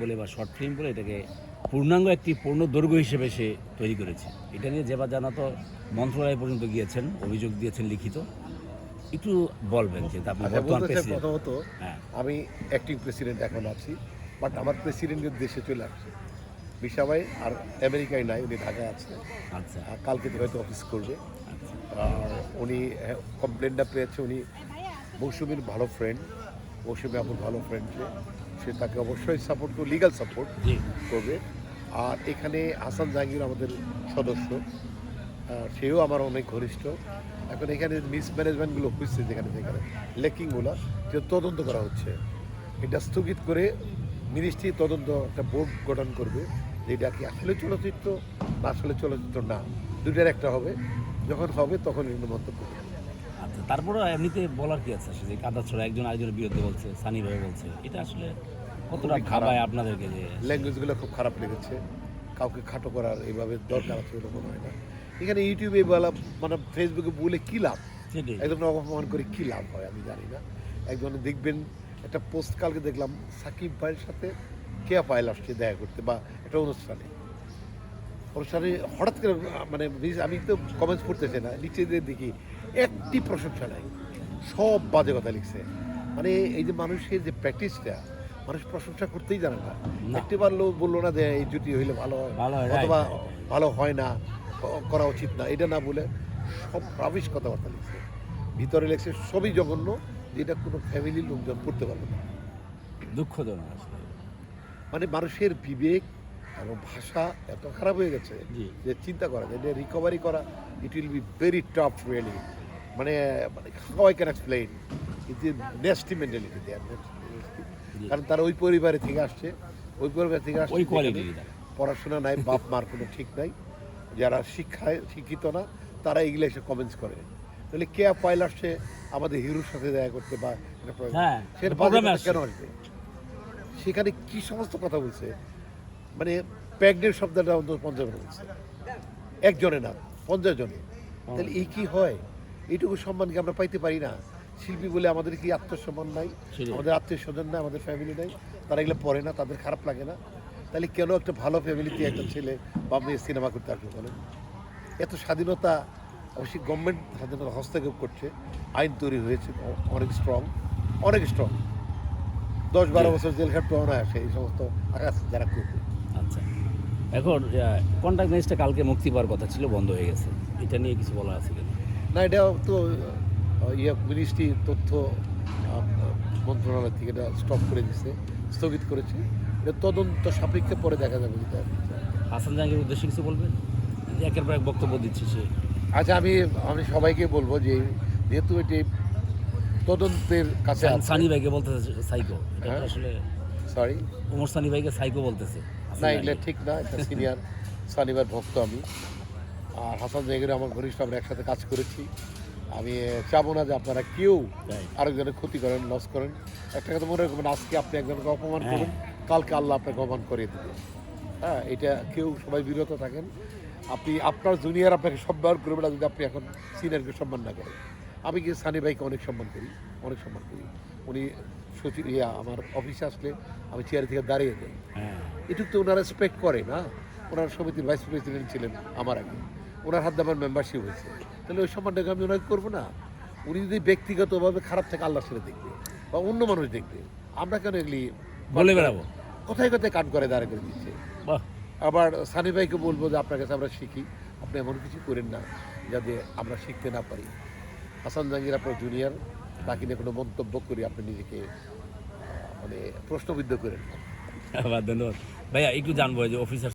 বলে বা short film বলে এটাকে পূর্ণাঙ্গ একটি পূর্ণ দৈর্ঘ্য হিসেবে সে তৈরি করেছে। এটা নিয়ে যেবার জানা তো মন্ত্রণালয় পর্যন্ত গিয়েছেন, অভিযোগ দিয়েছেন লিখিত। একটু বলবেন যে আপনি বর্তমান প্রেসিডেন্ট। প্রথমত হ্যাঁ, আমি অ্যাক্টিং প্রেসিডেন্ট এখন আছি, বাট আমার প্রেসিডেন্টের দেশে চলে আসছে বিশা ভাই, আর আমেরিকায় নাই, উনি ঢাকায় আছে। আচ্ছা কালকে তো হয়তো অফিস করবে। আচ্ছা। আর উনি কমপ্লেনটা পেয়েছে, উনি মৌসুমীর ভালো ফ্রেন্ড, মৌসুমী আপুর ভালো ফ্রেন্ড, সে তাকে অবশ্যই সাপোর্ট করবে, লিগাল সাপোর্ট জি করবে। আর এখানে হাসান জাহাঙ্গীর আমাদের সদস্য, সেও আমার অনেক ঘনিষ্ঠ। এখন এখানে মিসম্যানেজমেন্টগুলো হচ্ছে, যেখানে যেখানে লেকিংগুলো যে তদন্ত করা হচ্ছে, এটা স্থগিত করে মিনিস্ট্রি তদন্ত একটা বোর্ড গঠন করবে যে এটা কি আসলে চলচ্চিত্র না আসলে চলচ্চিত্র না, দুইটার একটা হবে। যখন হবে তখন এগুলো মন্তব্য করবে। আচ্ছা, তারপরে এমনিতে বলার কি আছে আসলে, কাদা ছড়া একজন আরেকজনের বিরুদ্ধে বলছে, সানি ভাই বলছে, এটা আসলে কতটা খুবই খারাপ। ভাবায় আপনাদেরকে যে ল্যাঙ্গুয়েজগুলো খুব খারাপ লেগেছে, কাউকে খাটো করার এইভাবে দরকার আছে বলে মনে হয় না। এখানে ইউটিউবে বলা, মানে ফেসবুকে বলে কী লাভ, সেটাই একদম অপমান করে কী লাভ হয় আমি জানি না। একজনে দেখবেন একটা পোস্ট কালকে দেখলাম, সাকিব ভাইয়ের সাথে কেয়া পায়েল আসছে দেখা করতে বা একটা অনুষ্ঠানে হঠাৎ করে, মানে আমি তো কমেন্টস পড়তেছি না, নিচে দিয়ে দেখি একটি প্রশংসা নাই, সব বাজে কথা লিখছে। মানে এই যে মানুষের যে প্র্যাকটিসটা, মানুষ প্রশংসা করতেই জানে না। না। একটি বললো না যে এই জুটি হইলে ভালো হয়, ভালো হয়, অথবা right, right. ভালো হয় না, করা উচিত না, এটা না বলে সব রাবিশ কথাবার্তা লিখছে। ভিতরে লিখছে সবই জঘন্য, যেটা কোনো ফ্যামিলির লোকজন পড়তে পারবে না। দুঃখজনক আসলে। মানে মানুষের বিবেক এবং ভাষা এত খারাপ হয়ে গেছে জি যে চিন্তা করা যায়, রিকভারি করা it will be very tough really. মানে how I can explain it is nasty mentality there. জি। কারণ তারা ওই পরিবারে থেকে আসছে, ওই পরিবার থেকে আসছে ওই যেখানে কোয়ালিটি পড়াশোনা নাই, বাপ মার কোনো ঠিক নাই, যারা শিক্ষিত না, তারা এগুলো এসে কমেন্টস করে। তাহলে কে পাইল আসছে আমাদের হিরোর সাথে দেখা করতে বা হ্যাঁ, সেটা প্রোগ্রামে বাজে কথা কেন আসবে? সেখানে কি সমস্ত কথা বলছে, মানে প্রেগনেন্ট শব্দটা অন্তত 50 জন বলছে, একজনে না 50 জনে। তাহলে এই কি হয়? এইটুকু সম্মান কি আমরা পাইতে পারি না? শিল্পী বলে আমাদের কি আত্মসম্মান নাই? সেটাই। আমাদের আত্মীয় স্বজন নাই, আমাদের ফ্যামিলি নাই, তারা এগুলো পড়ে না, তাদের খারাপ লাগে না? তাহলে কেন একটা ভালো ফ্যামিলিতে একটা ছেলে বা মেয়ে সিনেমা করতে আসবে বলেন? এত স্বাধীনতা, অবশ্যই গভর্নমেন্ট স্বাধীনতা হস্তক্ষেপ করছে, আইন তৈরি হয়েছে অনেক স্ট্রং, অনেক স্ট্রং। 10-12 বছর জেল খাটতে না আসে এই সমস্ত আঘাত যারা করবে। আচ্ছা, এখন কন্ট্যাক্ট জিনিসটা কালকে মুক্তি পাওয়ার কথা ছিল, বন্ধ হয়ে গেছে। এটা নিয়ে কিছু বলা আছে কিনা? না, এটা তো মিনিস্ট্রি তথ্য মন্ত্রণালয় থেকে এটা স্টপ করে দিচ্ছে, স্থগিত করেছে। এটা তদন্ত সাপেক্ষে পরে দেখা যাবে যেটা। হাসান জাহাঙ্গীর উদ্দেশ্যে কিছু বলবেন? যে একের পর এক বক্তব্য দিচ্ছে সে। আচ্ছা, আমি সবাইকে বলবো যে যেহেতু এটি তদন্তের কাছে আছে। সানি ভাইকে বলতেছে সাইকো, এটা হ্যাঁ। তো আসলে সরি, ওমর সানি ভাইকে সাইকো বলতেছে হাসান না এগুলো জাহাঙ্গীর। ঠিক না, একটা সিনিয়র শনিবার ভক্ত আমি। আর হাসান জাহাঙ্গীর আমার ঘনিষ্ঠ, আমরা একসাথে কাজ করেছি। আমি চাবো না যে আপনারা কেউ Right. আরেকজনের ক্ষতি করেন, লস করেন। একটা কথা মনে রাখবেন, আজকে আপনি একজনকে অপমান হ্যাঁ। করবেন, কালকে আল্লাহ আপনাকে অপমান করে দেবে। হ্যাঁ, এটা কেউ সবাই বিরত থাকেন। আপনি আপনার জুনিয়র আপনাকে সম্মান করবে না যদি আপনি এখন সিনিয়রকে সম্মান না করেন। আমি কি সানি ভাইকে অনেক সম্মান করি, অনেক সম্মান করি। উনি সচিব আমার অফিসে আসলে আমি চেয়ার থেকে দাঁড়িয়ে যাই, হ্যাঁ এটুকু তো ওনারা রেসপেক্ট করে না? ওনার সমিতির ভাইস প্রেসিডেন্ট ছিলেন আমার আগে, ওনার হাত দিয়ে আমার মেম্বারশিপ হয়েছে, তাহলে ওই সম্মানটাকে আমি ওনাকে করবো না? উনি যদি ব্যক্তিগতভাবে খারাপ থাকে আল্লাহ সেটা দেখবে বা অন্য মানুষ দেখবে, আমরা কেন এগুলি বলে বেড়াবো। কোথায় কোথায় কান করে দাঁড়া করে দিচ্ছে। বাহ, আবার সানি ভাইকে বলবো যে আপনার কাছে আমরা শিখি, আপনি এমন কিছু করেন না যাতে আমরা শিখতে না পারি। হাসান জাহাঙ্গীর আপনার জুনিয়র, তাকে নিয়ে কোনো মন্তব্য করি আপনি নিজেকে মানে প্রশ্নবিদ্ধ করেন না। ধন্যবাদ ভাইয়া। একটু জানবো যে অফিসার